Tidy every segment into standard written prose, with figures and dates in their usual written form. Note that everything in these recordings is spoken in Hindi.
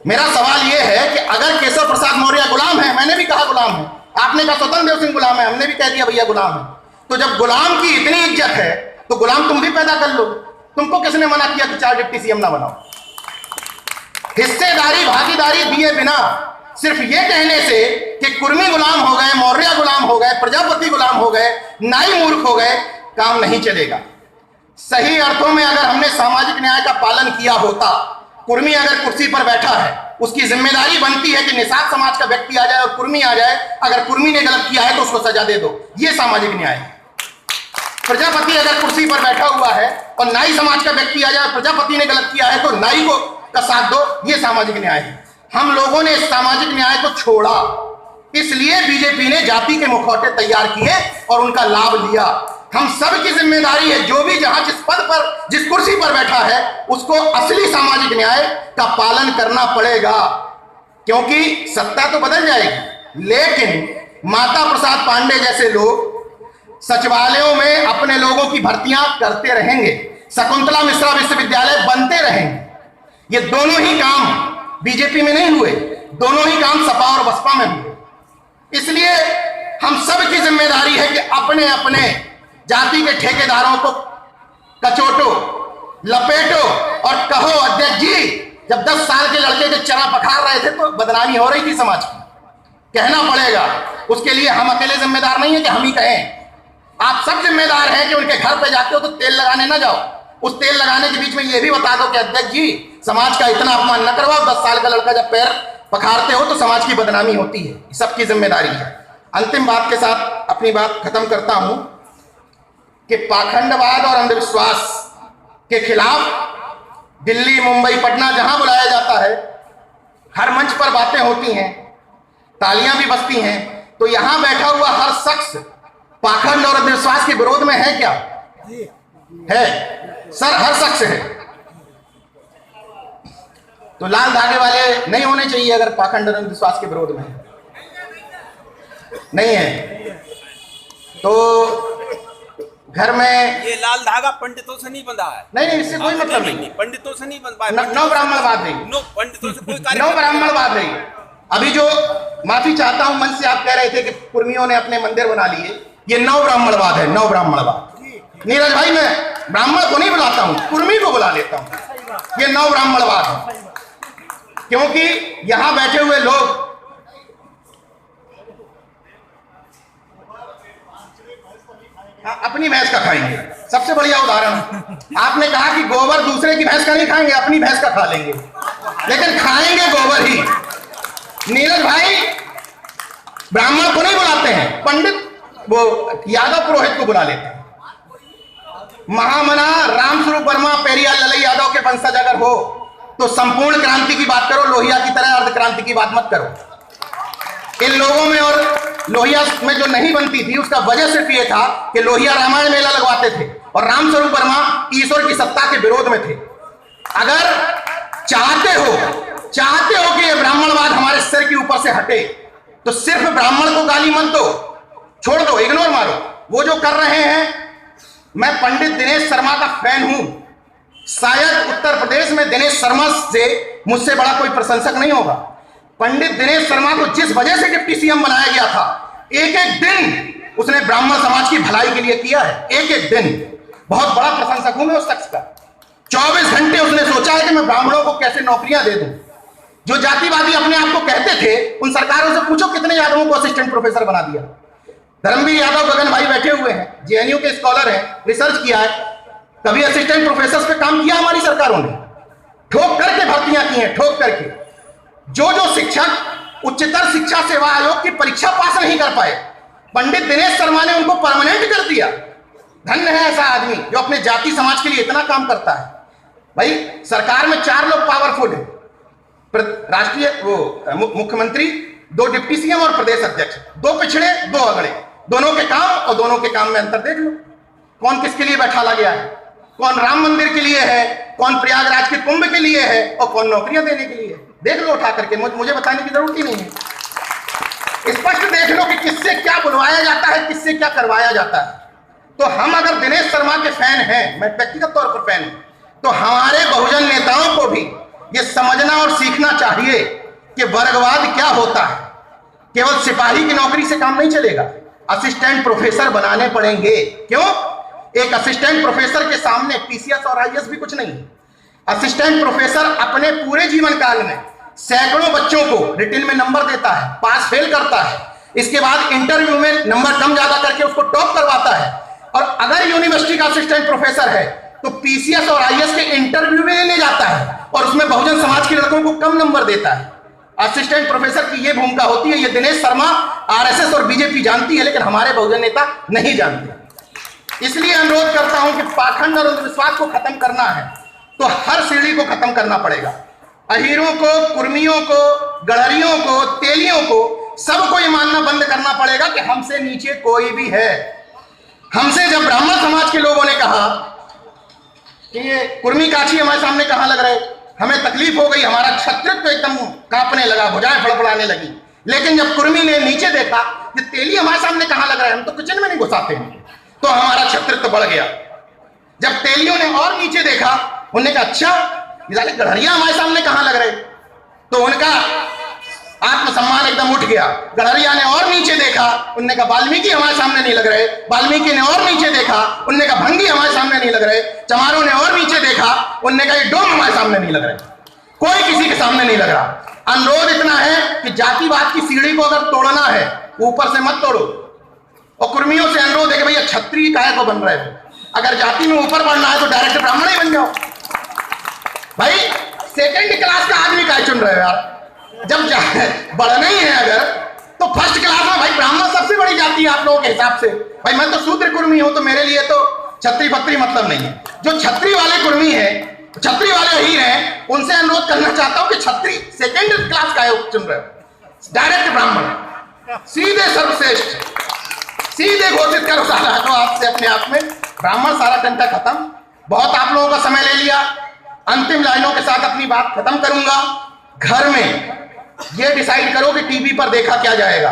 मेरा सवाल यह है कि अगर केशव प्रसाद मौर्य गुलाम है, मैंने भी कहा गुलाम है, आपने कहा स्वतंत्र देव सिंह गुलाम है, हमने भी कह दिया भैया गुलाम है, तो जब गुलाम की इतनी इज्जत है तो गुलाम तुम भी पैदा कर लो। तुमको किसने मना किया कि 4 डिप्टी सीएम ना बनाओ? हिस्सेदारी भागीदारी दिए बिना सिर्फ ये कहने से कि कुर्मी गुलाम हो गए, मौर्य गुलाम हो गए, प्रजापति गुलाम हो गए, नाई मूर्ख हो गए, काम नहीं चलेगा। सही अर्थों में अगर हमने सामाजिक न्याय का पालन किया होता, कुर्मी अगर कुर्सी पर बैठा है, उसकी जिम्मेदारी बनती है कि निषाद समाज का व्यक्ति आ जाए और कुर्मी आ जाए, अगर कुर्मी ने गलत किया है तो उसको सजा दे दो, यह सामाजिक न्याय है। प्रजापति अगर कुर्सी पर बैठा हुआ है और नाई समाज का व्यक्ति आ जाए, प्रजापति ने गलत किया है तो नाई को का साथ दो, यह सामाजिक न्याय है। हम लोगों ने इस सामाजिक न्याय को छोड़ा, इसलिए बीजेपी ने जाति के मुखौटे तैयार किए और उनका लाभ लिया। हम सब की जिम्मेदारी है, जो भी जहां जिस पद पर जिस कुर्सी पर बैठा है उसको असली सामाजिक न्याय का पालन करना पड़ेगा, क्योंकि सत्ता तो बदल जाएगी लेकिन माता प्रसाद पांडे जैसे लोग सचिवालयों में अपने लोगों की भर्तियां करते रहेंगे, शकुंतला मिश्रा विश्वविद्यालय बनते रहेंगे। ये दोनों ही काम बीजेपी में नहीं हुए, दोनों ही काम सपा और बसपा में हुए। इसलिए हम सब की जिम्मेदारी है कि अपने अपने जाति के ठेकेदारों को कचोटो, लपेटो और कहो अध्यक्ष जी, जब 10 साल के लड़के के चना पखार रहे थे तो बदनामी हो रही थी समाज की, कहना पड़ेगा। उसके लिए हम अकेले जिम्मेदार नहीं है कि हम ही कहें, आप सब जिम्मेदार हैं कि उनके घर पे जाते हो तो तेल लगाने ना जाओ, उस तेल लगाने के बीच में यह भी बता दो कि अध्यक्ष जी समाज का इतना अपमान न करवाओ, 10 साल का लड़का जब पैर पखारते हो तो समाज की बदनामी होती है, सबकी जिम्मेदारी है। अंतिम बात के साथ अपनी बात खत्म करता हूं कि पाखंडवाद और अंधविश्वास के खिलाफ दिल्ली, मुंबई, पटना जहां बुलाया जाता है, हर मंच पर बातें होती हैं, तालियां भी बजती हैं, तो यहां बैठा हुआ हर शख्स पाखंड और अंधविश्वास के विरोध में है क्या? है सर, हर शख्स है। तो लाल धागे वाले नहीं होने चाहिए अगर पाखंड और अंधविश्वास के विरोध में नहीं है तो घर में ये लाल धागा पंडितों से नहीं बंधा है। नहीं, इससे कोई मतलब नहीं, पंडितों से नहीं बंधा। नौ ब्राह्मणवाद नहीं, पंडितों से कोई नौ ब्राह्मणवाद नहीं। अभी जो माफी चाहता हूं, मन से आप कह रहे थे कि कुर्मियों ने अपने मंदिर बना लिए, ये नौ ब्राह्मणवाद है, नौ ब्राह्मणवाद। नीरज भाई, मैं ब्राह्मण को नहीं बुलाता हूं, कुर्मी को बुला लेता हूं, ये नौ ब्राह्मणवाद है, क्योंकि यहां बैठे हुए लोग अपनी भैंस का खाएंगे। सबसे बढ़िया उदाहरण, आपने कहा कि गोबर दूसरे की भैंस का नहीं खाएंगे, अपनी भैंस का खा लेंगे, लेकिन खाएंगे गोबर ही। नीरज भाई ब्राह्मण को नहीं बुलाते हैं, पंडित वो यादव पुरोहित को बुला लेते हैं। महामना रामस्वरूप वर्मा, पेरियार ललई यादव के वंशज अगर हो तो संपूर्ण क्रांति की बात करो, लोहिया की तरह अर्ध क्रांति की बात मत करो। इन लोगों में और लोहिया में जो नहीं बनती थी उसका वजह सिर्फ ये था कि लोहिया रामायण मेला लगवाते थे और रामस्वरूप वर्मा ईश्वर की सत्ता के विरोध में थे। अगर चाहते हो कि ये ब्राह्मणवाद हमारे सिर के ऊपर से हटे तो सिर्फ ब्राह्मण को गाली मत दो, छोड़ दो, इग्नोर मारो। वो जो कर रहे हैं, मैं पंडित दिनेश शर्मा का फैन हूं, शायद उत्तर प्रदेश में दिनेश शर्मा से मुझसे बड़ा कोई प्रशंसक नहीं होगा। पंडित दिनेश शर्मा को जिस वजह से डिप्टी सीएम बनाया गया था, एक एक दिन उसने ब्राह्मण समाज की भलाई के लिए किया है, एक एक दिन। बहुत बड़ा प्रशंसक हूं मैं उस शख्स का। 24 घंटे उसने सोचा है कि मैं ब्राह्मणों को कैसे नौकरियां दे दूं। जो जातिवादी अपने आप को कहते थे, उन सरकारों से पूछो कितने यादवों को असिस्टेंट प्रोफेसर बना दिया। धर्मवीर यादव गगन भाई बैठे हुए हैं, जेएनयू के स्कॉलर हैं, रिसर्च किया है, कभी असिस्टेंट प्रोफेसर पे काम किया हमारी सरकारों ने? ठोक करके भर्तियां की हैं, ठोक करके। जो शिक्षक उच्चतर शिक्षा सेवा आयोग की परीक्षा पास नहीं कर पाए, पंडित दिनेश शर्मा ने उनको परमानेंट कर दिया। धन्य है ऐसा आदमी जो अपने जाति समाज के लिए इतना काम करता है। भाई सरकार में 4 लोग पावरफुल है, राष्ट्रीय वो मुख्यमंत्री, 2 डिप्टी सीएम और प्रदेश अध्यक्ष, 2 पिछड़े 2 अगड़े, दोनों के काम और दोनों के काम में अंतर देख लो। कौन किसके लिए बैठाला गया है, कौन राम मंदिर के लिए है, कौन प्रयागराज के कुंभ के लिए है और कौन नौकरियां देने के लिए है। देख लो उठा करके, मुझे बताने की जरूरत ही नहीं है। स्पष्ट देख लो कि किससे क्या बुलवाया जाता है, किससे क्या करवाया जाता है। तो हम अगर दिनेश शर्मा के फैन हैं, मैं व्यक्तिगत तौर पर फैन हूं, तो हमारे बहुजन नेताओं को भी ये समझना और सीखना चाहिए कि वर्गवाद क्या होता है। केवल सिपाही की नौकरी से काम नहीं चलेगा, असिस्टेंट प्रोफेसर बनाने पड़ेंगे। क्यों? एक असिस्टेंट प्रोफेसर के सामने पीसीएस और आईएएस भी कुछ नहीं है। असिस्टेंट प्रोफेसर अपने पूरे जीवन काल में सैकड़ों बच्चों को रिटन में नंबर देता है, पास फेल करता है, इसके बाद इंटरव्यू में नंबर कम ज्यादा करके उसको टॉप करवाता है। और अगर यूनिवर्सिटी का असिस्टेंट प्रोफेसर है तो पीसीएस और आईएएस के इंटरव्यू में लेने जाता है और उसमें बहुजन समाज के लड़कों को कम नंबर देता है। असिस्टेंट प्रोफेसर की यह भूमिका होती है। ये दिनेश शर्मा, आरएसएस और बीजेपी जानती है, लेकिन हमारे बहुजन नेता नहीं जानते। इसलिए अनुरोध करता हूं कि पाखंड और अंधविश्वास को खत्म करना है तो हर सीढ़ी को खत्म करना पड़ेगा। अहीरों को, कुर्मियों को, गड़हरियों को, तेलियों को, सबको ये मानना बंद करना पड़ेगा कि हमसे नीचे कोई भी है। हमसे जब ब्राह्मण समाज के लोगों ने कहा कि ये कुर्मी काछी हमारे सामने कहां लग रहे, हमें तकलीफ हो गई, हमारा क्षत्रित्व तो एकदम कांपने लगा, भुजाएं फड़फड़ाने लगी। लेकिन जब कुर्मी ने नीचे देखा कि तेली हमारे सामने कहां लग रहा है, हम तो किचन में नहीं घुसाते हैं, तो हमारा क्षत्रित्व बढ़ गया। जब तेलियों ने और नीचे देखा, उन्होंने कहा अच्छा ये गड़हरिया हमारे सामने कहां लग रहे, तो उनका आत्मसम्मान एकदम उठ गया। गड़हरिया ने और नीचे देखा, उनने कहा वाल्मीकि हमारे सामने नहीं लग रहे। वाल्मीकि ने और नीचे देखा, उनने कहा भंगी हमारे सामने नहीं लग रहे। चमारों ने और नीचे देखा, उनने कहा ये डोम हमारे सामने नहीं लग रहे। कोई किसी के सामने नहीं लग रहा। अनुरोध इतना है कि जातिवाद की सीढ़ी को अगर तोड़ना है ऊपर से मत तोड़ो। और कुर्मियों से अनुरोध है कि भैया क्षत्रिय काहे को बन रहे हो, अगर जाति में ऊपर बढ़ना है तो डायरेक्ट ब्राह्मण ही बन जाओ। भाई सेकंड क्लास का आदमी काहे चुन रहे हो यार? जब बढ़ना ही है अगर, तो फर्स्ट क्लास में भाई ब्राह्मण सबसे बड़ी जाति है आप लोगों के हिसाब से। भाई मैं तो शूद्र कुर्मी हूं, तो मेरे लिए तो छत्री पत्री मतलब नहीं है। जो छत्री वाले कुर्मी है, छत्री वाले अहीर हैं, उनसे अनुरोध करना चाहता हूं कि छत्री सेकंड क्लास का चुन रहे हो, डायरेक्ट ब्राह्मण, सीधे सर्वश्रेष्ठ, सीधे घोषित करो सारा तो आपसे अपने आप में ब्राह्मण, सारा टंटा खत्म। बहुत आप लोगों का समय ले लिया, अंतिम लाइनों के साथ अपनी बात खत्म करूंगा। घर में ये डिसाइड करो कि टीवी पर देखा क्या जाएगा।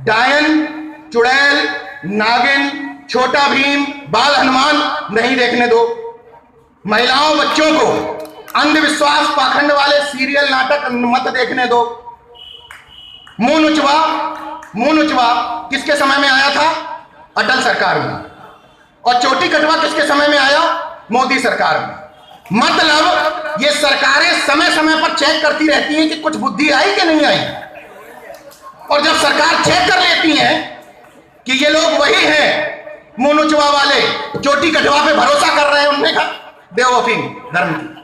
डायन, चुड़ैल, नागिन, छोटा भीम, बाल हनुमान नहीं देखने दो। महिलाओं, बच्चों को अंधविश्वास, पाखंड वाले सीरियल नाटक मत देखने दो। मुंह नुचवा किसके समय में आया था? अटल सरकार में। और चोटी कटवा किसके समय में आया? मोदी सरकार में। मतलब ये सरकारें समय समय पर चेक करती रहती हैं कि कुछ बुद्धि आई कि नहीं आई। और जब सरकार चेक कर लेती है कि ये लोग वही हैं मुंह नुचवा वाले, चोटी कटवा पे भरोसा कर रहे हैं, उनने कहा बेवफी धर्म की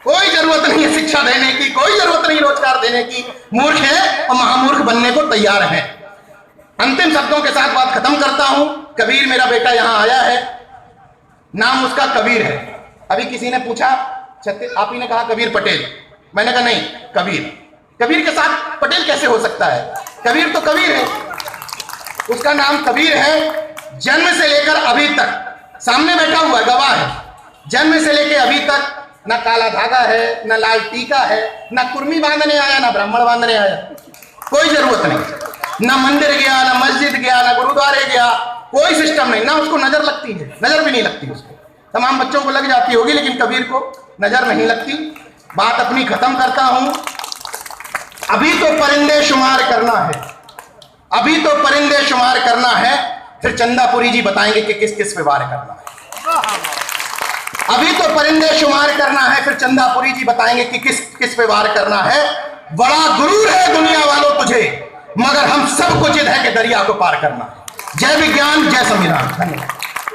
कोई जरूरत नहीं है, शिक्षा देने की कोई जरूरत नहीं, रोजगार देने की। मूर्ख है और महामूर्ख बनने को तैयार है। अंतिम शब्दों के साथ बात खत्म करता हूं। कबीर मेरा बेटा यहां आया है, नाम उसका कबीर है। अभी किसी ने पूछा, आप ही ने कहा कबीर पटेल, मैंने कहा नहीं कबीर। कबीर के साथ पटेल कैसे हो सकता है? कबीर तो कबीर है, उसका नाम कबीर है। जन्म से लेकर अभी तक सामने बैठा हुआ गवाह है, जन्म से लेकर अभी तक ना काला धागा है, ना लाल टीका है, ना कुर्मी बांधने आया, ना ब्राह्मण बांधने आया, कोई जरूरत नहीं। ना मंदिर गया, ना मस्जिद गया, ना गुरुद्वारे गया, कोई सिस्टम नहीं। ना उसको नजर लगती है, नजर भी नहीं लगती उसको। तमाम बच्चों को लग जाती होगी लेकिन कबीर को नजर नहीं लगती। बात अपनी खत्म करता हूं। अभी तो परिंदे शुमार करना है, अभी तो परिंदे शुमार करना है, फिर चंदापुरी जी बताएंगे कि किस किस पे वार करना है। अभी तो परिंदे शुमार करना है, फिर चंदापुरी जी बताएंगे कि किस किस पे वार करना है। बड़ा गुरूर है दुनिया वालों तुझे, मगर हम सबको जिद है कि दरिया को पार करना है। जय विज्ञान, जय संविधान। धन्यवाद।